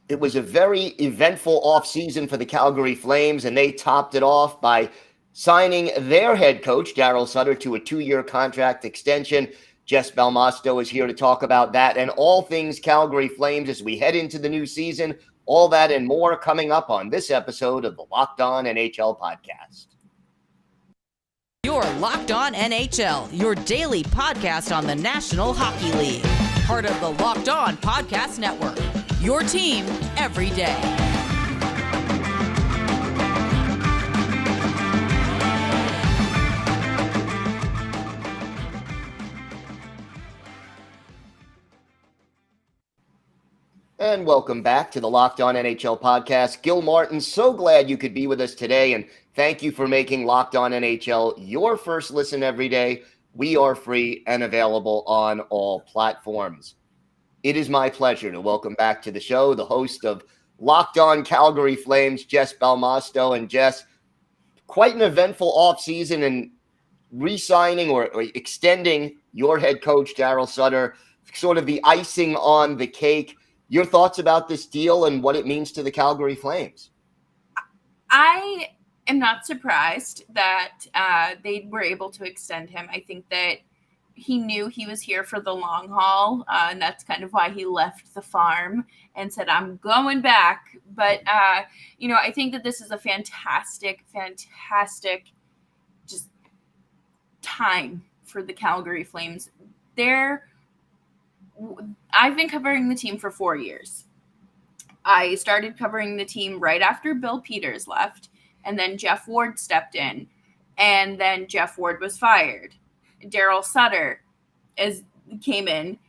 It was a very eventful offseason for the Calgary Flames, and they topped it off by signing their head coach, Darryl Sutter, to a 2-year contract extension. Jess Belmosto is here to talk about that and all things Calgary Flames as we head into the new season. All that and more coming up on this episode of the Locked On NHL Podcast. You're Locked On NHL, your daily podcast on the National Hockey League. Part of the Locked On Podcast Network, your team every day. And welcome back to the Locked On NHL Podcast. Gil Martin, so glad you could be with us today, and thank you for making Locked On NHL your first listen every day. We are free and available on all platforms. It is my pleasure to welcome back to the show the host of Locked On Calgary Flames, Jess Belmosto. And Jess, quite an eventful offseason and re-signing or extending your head coach, Darryl Sutter, sort of the icing on the cake. Your thoughts about this deal and what it means to the Calgary Flames? I am not surprised that they were able to extend him. I think that he knew he was here for the long haul, and that's kind of why he left the farm and said, I'm going back. But, I think that this is a fantastic just time for the Calgary Flames. I've been covering the team for 4 years. I started covering the team right after Bill Peters left, and then Jeff Ward stepped in, and then Jeff Ward was fired. Darryl Sutter came in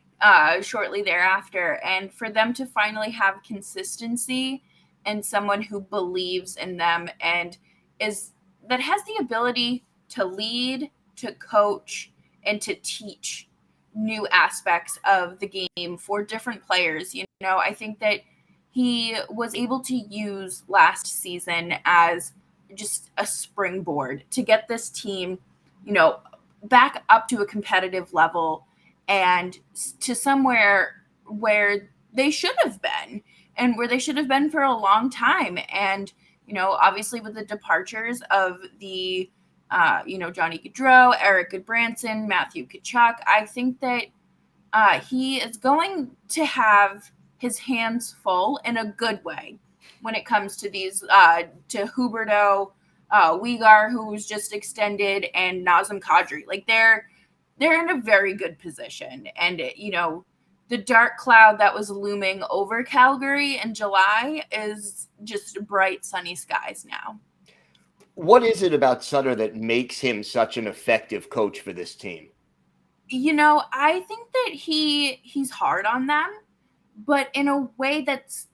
shortly thereafter, and for them to finally have consistency and someone who believes in them and that has the ability to lead, to coach, and to teach new aspects of the game for different players. I think that he was able to use last season as just a springboard to get this team, back up to a competitive level and to somewhere where they should have been and where they should have been for a long time. And, obviously with the departures of the Johnny Gaudreau, Eric Goodbranson, Matthew Tkachuk, I think that he is going to have his hands full in a good way when it comes to these, to Huberdeau, Weegar, who was just extended, and Nazem Kadri. Like they're in a very good position. And, the dark cloud that was looming over Calgary in July is just bright, sunny skies now. What is it about Sutter that makes him such an effective coach for this team? I think that he's hard on them, but in a way that's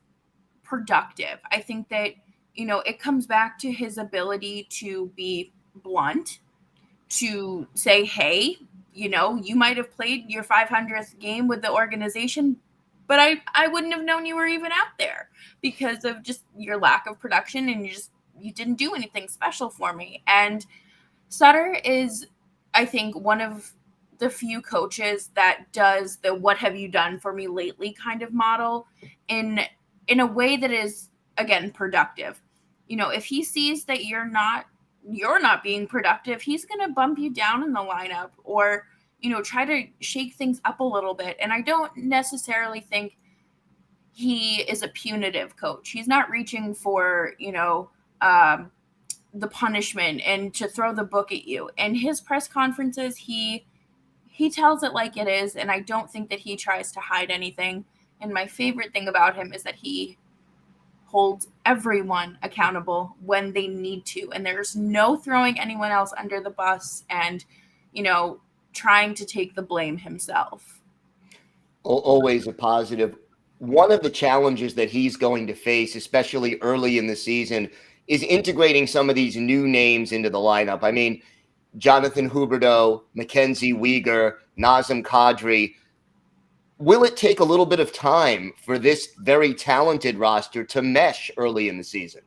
productive. I think that, it comes back to his ability to be blunt, to say, hey, you might have played your 500th game with the organization, but I wouldn't have known you were even out there because of just your lack of production, and you didn't do anything special for me. And Sutter is, I think, one of the few coaches that does the what have you done for me lately kind of model in a way that is, again, productive. If he sees that you're not being productive, he's going to bump you down in the lineup or, try to shake things up a little bit. And I don't necessarily think he is a punitive coach. He's not reaching for, the punishment and to throw the book at you. And his press conferences, he tells it like it is, and I don't think that he tries to hide anything. And my favorite thing about him is that he holds everyone accountable when they need to, and there's no throwing anyone else under the bus and, trying to take the blame himself. Always a positive. One of the challenges that he's going to face, especially early in the season, is integrating some of these new names into the lineup. I mean, Jonathan Huberdeau, MacKenzie, Weegar, Nazem Kadri. Will it take a little bit of time for this very talented roster to mesh early in the season?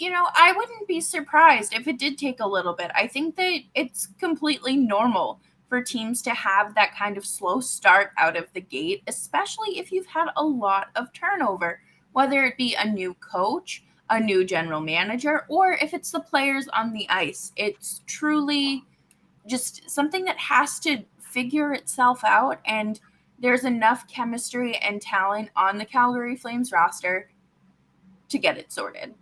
I wouldn't be surprised if it did take a little bit. I think that it's completely normal for teams to have that kind of slow start out of the gate, especially if you've had a lot of turnover. whether it be a new coach, a new general manager, or if it's the players on the ice. It's truly just something that has to figure itself out, and there's enough chemistry and talent on the Calgary Flames roster to get it sorted.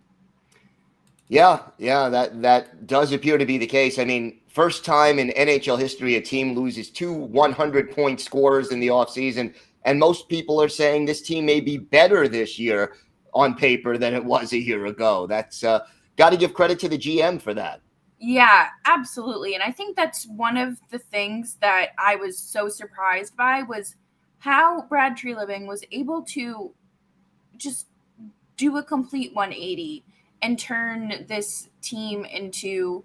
Yeah, that does appear to be the case. I mean, first time in NHL history a team loses 2 100-point scorers in the offseason, and most people are saying this team may be better this year on paper than it was a year ago. That's got to give credit to the GM for that. Yeah, absolutely. And I think that's one of the things that I was so surprised by was how Brad Treliving was able to just do a complete 180 and turn this team into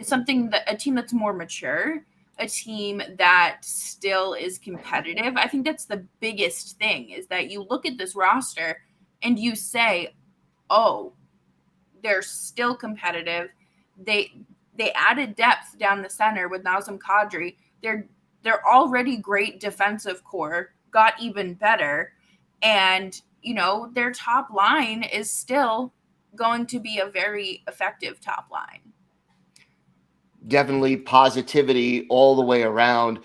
a team that's more mature, a team that still is competitive. I think that's the biggest thing, is that you look at this roster and you say, oh, they're still competitive. They added depth down the center with Nazem Kadri. They're already great defensive core, got even better, and their top line is still going to be a very effective top line. Definitely positivity all the way around.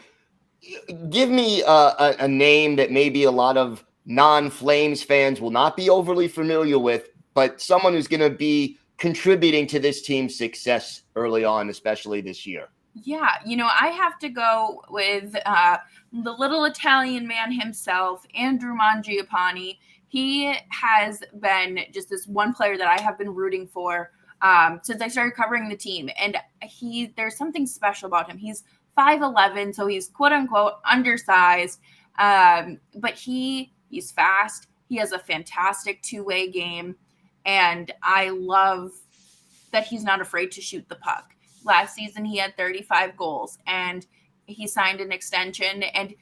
Give me a name that maybe a lot of non-Flames fans will not be overly familiar with, but someone who's going to be contributing to this team's success early on, especially this year. Yeah, I have to go with the little Italian man himself, Andrew Mangiapane. He has been just this one player that I have been rooting for since I started covering the team. And there's something special about him. He's 5'11", so he's quote unquote undersized. But he's fast. He has a fantastic two-way game. And I love that he's not afraid to shoot the puck. Last season, he had 35 goals, and he signed an extension. And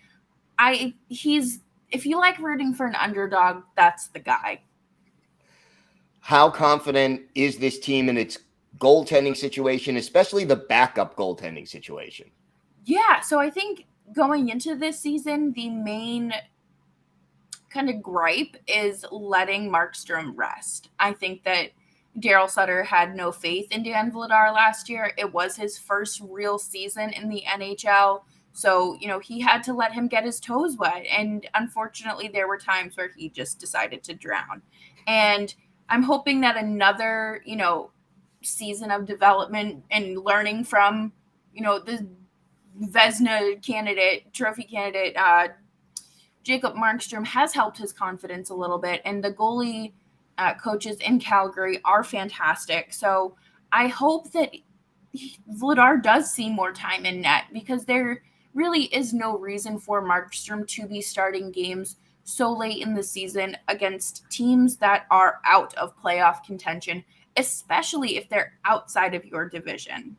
if you like rooting for an underdog, that's the guy. How confident is this team in its goaltending situation, especially the backup goaltending situation? Yeah, so I think going into this season, the main kind of gripe is letting Markstrom rest. I think that Darryl Sutter had no faith in Dan Vladar last year. It was his first real season in the NHL. So, he had to let him get his toes wet. And unfortunately, there were times where he just decided to drown. And I'm hoping that another, season of development and learning from, the Vezina trophy candidate, Jacob Markstrom has helped his confidence a little bit. And the goalie coaches in Calgary are fantastic. So I hope that Vladar does see more time in net, because there really is no reason for Markstrom to be starting games so late in the season against teams that are out of playoff contention, especially if they're outside of your division.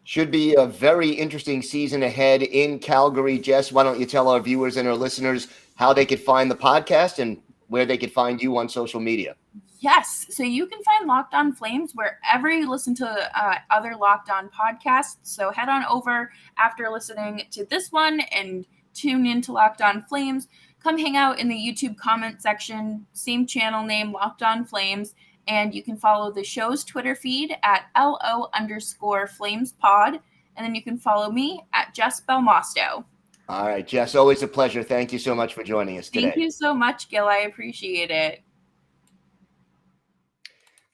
Should be a very interesting season ahead in Calgary. Jess, why don't you tell our viewers and our listeners how they could find the podcast and where they could find you on social media? Yes. So you can find Locked On Flames wherever you listen to other Locked On podcasts. So head on over after listening to this one and tune into Locked On Flames. Come hang out in the YouTube comment section, same channel name, Locked On Flames. And you can follow the show's Twitter feed at LO_FlamesPod. And then you can follow me at Jess Belmosto. All right, Jess, always a pleasure. Thank you so much for joining us today. Thank you so much, Gil. I appreciate it.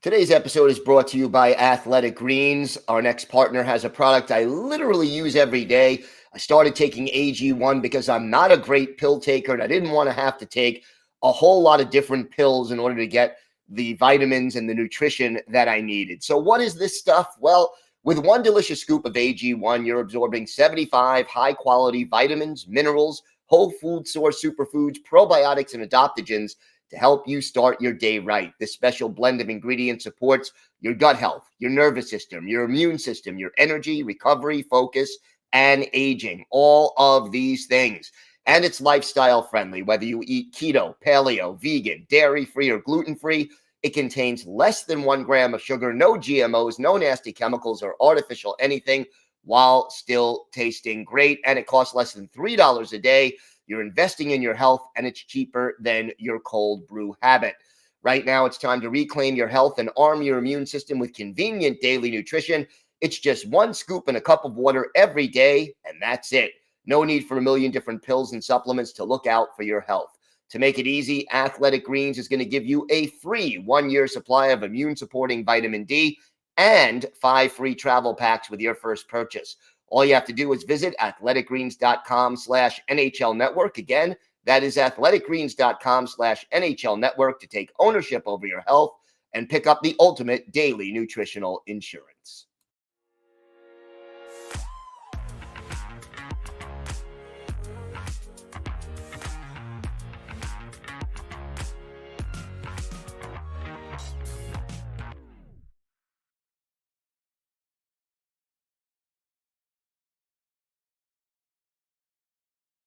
Today's episode is brought to you by Athletic Greens. Our next partner has a product I literally use every day. I started taking AG1 because I'm not a great pill taker, and I didn't want to have to take a whole lot of different pills in order to get the vitamins and the nutrition that I needed. So what is this stuff? Well, with one delicious scoop of AG1, you're absorbing 75 high-quality vitamins, minerals, whole food source superfoods, probiotics, and adaptogens to help you start your day right. This special blend of ingredients supports your gut health, your nervous system, your immune system, your energy, recovery, focus, and aging. All of these things. And it's lifestyle friendly, whether you eat keto, paleo, vegan, dairy-free, or gluten-free. It contains less than 1 gram of sugar, no GMOs, no nasty chemicals or artificial anything, while still tasting great. And it costs less than $3 a day. You're investing in your health, and it's cheaper than your cold brew habit. Right now, it's time to reclaim your health and arm your immune system with convenient daily nutrition. It's just one scoop in a cup of water every day, and that's it. No need for a million different pills and supplements to look out for your health. To make it easy, Athletic Greens is going to give you a free 1-year supply of immune-supporting vitamin D and 5 free travel packs with your first purchase. All you have to do is visit athleticgreens.com/NHL Network. Again, that is athleticgreens.com/NHL Network to take ownership over your health and pick up the ultimate daily nutritional insurance.